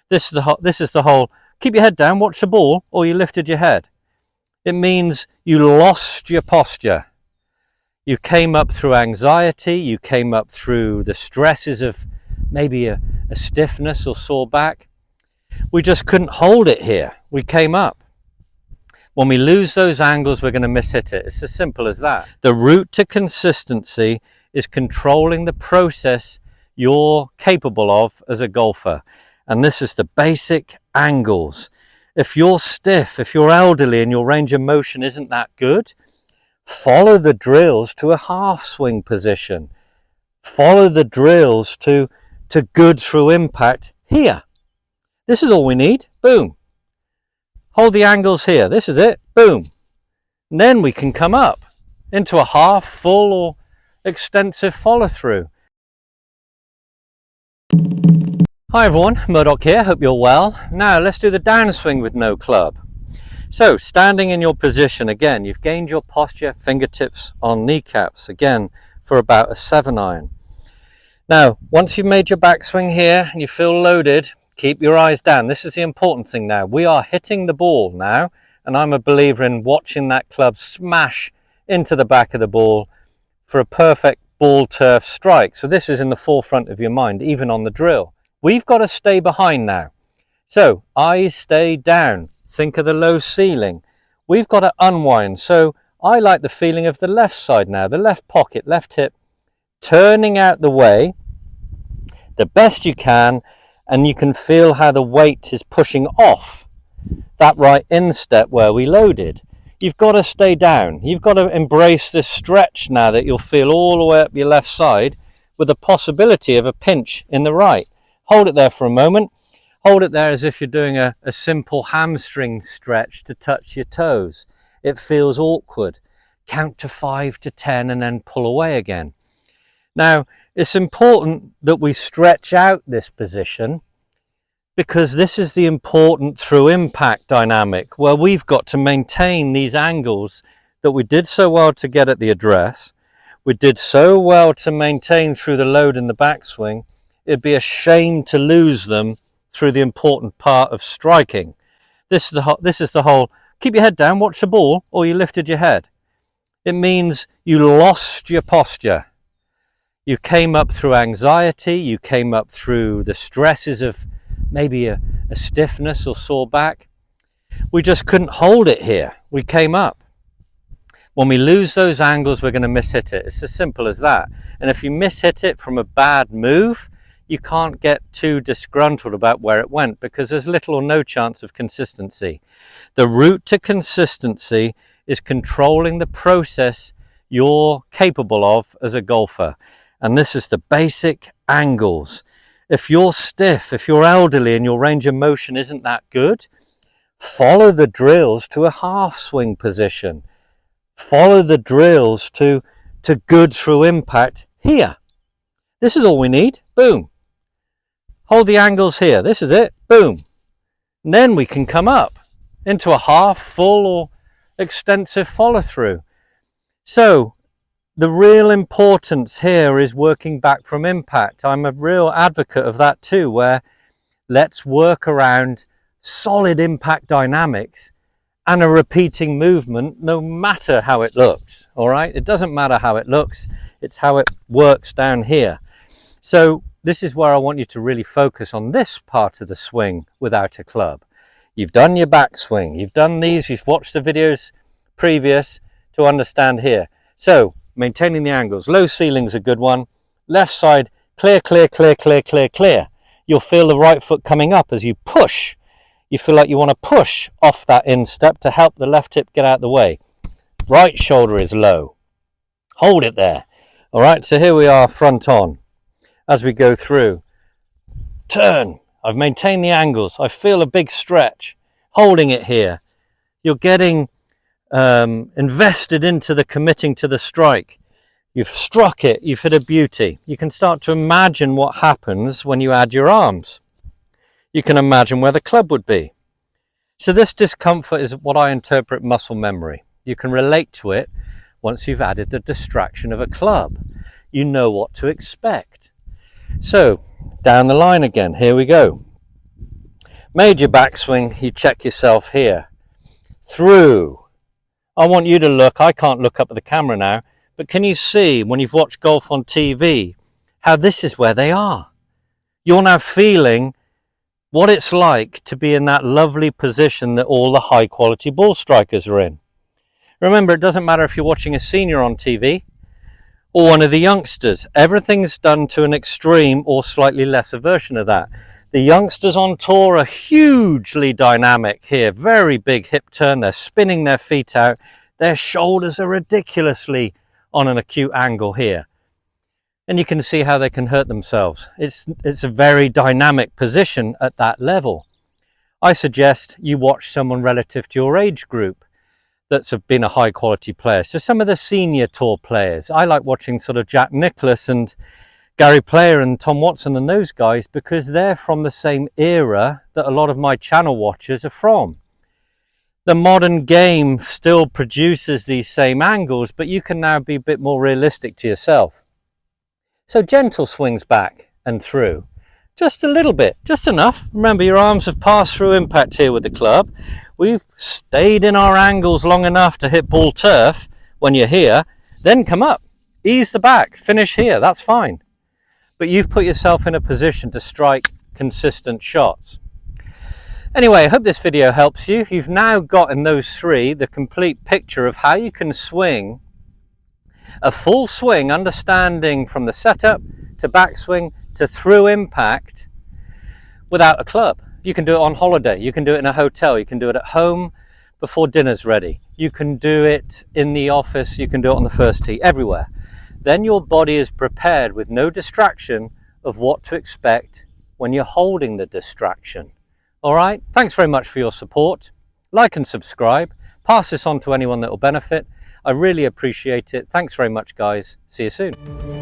This is the whole keep your head down, watch the ball, or you lifted your head. It means you lost your posture. You came up through anxiety, you came up through the stresses of maybe a stiffness or sore back. We just couldn't hold it here. We came up. When we lose those angles, we're going to mishit it. It's as simple as that. The route to consistency is controlling the process you're capable of as a golfer. And this is the basic angles. If you're stiff, if you're elderly and your range of motion isn't that good, follow the drills to a half swing position. Follow the drills to good through impact here. This is all we need. Boom. Hold the angles here. This is it. Boom. And then we can come up into a half, full or extensive follow through. Hi everyone, Murdoch here. Hope you're well. Now let's do the downswing with no club. So standing in your position, again, you've gained your posture, fingertips on kneecaps, again, for about a 7-iron. Now, once you've made your backswing here and you feel loaded, keep your eyes down. This is the important thing now. We are hitting the ball now, and I'm a believer in watching that club smash into the back of the ball for a perfect ball turf strike. So this is in the forefront of your mind, even on the drill. We've got to stay behind now. So eyes stay down. Think of the low ceiling. We've got to unwind. So I like the feeling of the left side now, the left pocket, left hip, turning out the way the best you can, and you can feel how the weight is pushing off that right instep where we loaded. You've got to stay down. You've got to embrace this stretch now that you'll feel all the way up your left side with the possibility of a pinch in the right. Hold it there for a moment. Hold it there as if you're doing a simple hamstring stretch to touch your toes. It feels awkward. Count to 5 to 10 and then pull away again. Now, it's important that we stretch out this position because this is the important through impact dynamic where we've got to maintain these angles that we did so well to get at the address. We did so well to maintain through the load in the backswing. It'd be a shame to lose them through the important part of striking. This is the whole keep your head down, watch the ball, or you lifted your head. It means you lost your posture. You came up through anxiety, you came up through the stresses of maybe a stiffness or sore back. We just couldn't hold it here. We came up. When we lose those angles, we're going to mishit it. It's as simple as that. And if you mishit it from a bad move, you can't get too disgruntled about where it went because there's little or no chance of consistency. The route to consistency is controlling the process you're capable of as a golfer. And this is the basic angles. If you're stiff, if you're elderly and your range of motion isn't that good, follow the drills to a half swing position. Follow the drills to good through impact here. This is all we need. Boom. Hold the angles here. This is it. Boom. And then we can come up into a half, full or extensive follow through. So the real importance here is working back from impact. I'm a real advocate of that too, where let's work around solid impact dynamics and a repeating movement, no matter how it looks. All right. It doesn't matter how it looks. It's how it works down here. So this is where I want you to really focus on this part of the swing without a club. You've done your backswing, you've done these, you've watched the videos previous to understand here. So maintaining the angles, low ceiling's a good one. Left side, clear, clear, clear, clear, clear, clear. You'll feel the right foot coming up as you push. You feel like you want to push off that instep to help the left hip get out of the way. Right shoulder is low. Hold it there. All right, so here we are front on. As we go through, turn. I've maintained the angles. I feel a big stretch. Holding it here. You're getting invested into the committing to the strike. You've struck it. You've hit a beauty. You can start to imagine what happens when you add your arms. You can imagine where the club would be. So this discomfort is what I interpret muscle memory. You can relate to it once you've added the distraction of a club. You know what to expect. So, down the line again, here we go. Made your backswing, you check yourself here. Through. I want you to look, I can't look up at the camera now, but can you see when you've watched golf on TV, how this is where they are? You're now feeling what it's like to be in that lovely position that all the high quality ball strikers are in. Remember, it doesn't matter if you're watching a senior on TV or one of the youngsters. Everything's done to an extreme or slightly lesser version of that. The youngsters on tour are hugely dynamic here. Very big hip turn. They're spinning their feet out. Their shoulders are ridiculously on an acute angle here. And you can see how they can hurt themselves. It's a very dynamic position at that level. I suggest you watch someone relative to your age group that's been a high quality player. So some of the senior tour players, I like watching sort of Jack Nicklaus and Gary Player and Tom Watson and those guys, because they're from the same era that a lot of my channel watchers are from. The modern game still produces these same angles, but you can now be a bit more realistic to yourself. So gentle swings back and through. Just a little bit, just enough. Remember, your arms have passed through impact here with the club. We've stayed in our angles long enough to hit ball turf when you're here. Then come up, ease the back, finish here, that's fine. But you've put yourself in a position to strike consistent shots. Anyway, I hope this video helps you. You've now got in those three the complete picture of how you can swing a full swing, understanding from the setup to backswing to through impact without a club. You can do it on holiday, you can do it in a hotel, you can do it at home before dinner's ready, you can do it in the office, you can do it on the first tee, everywhere. Then your body is prepared with no distraction of what to expect when you're holding the distraction. All right, thanks very much for your support. Like and subscribe, pass this on to anyone that will benefit. I really appreciate it. Thanks very much, guys. See you soon.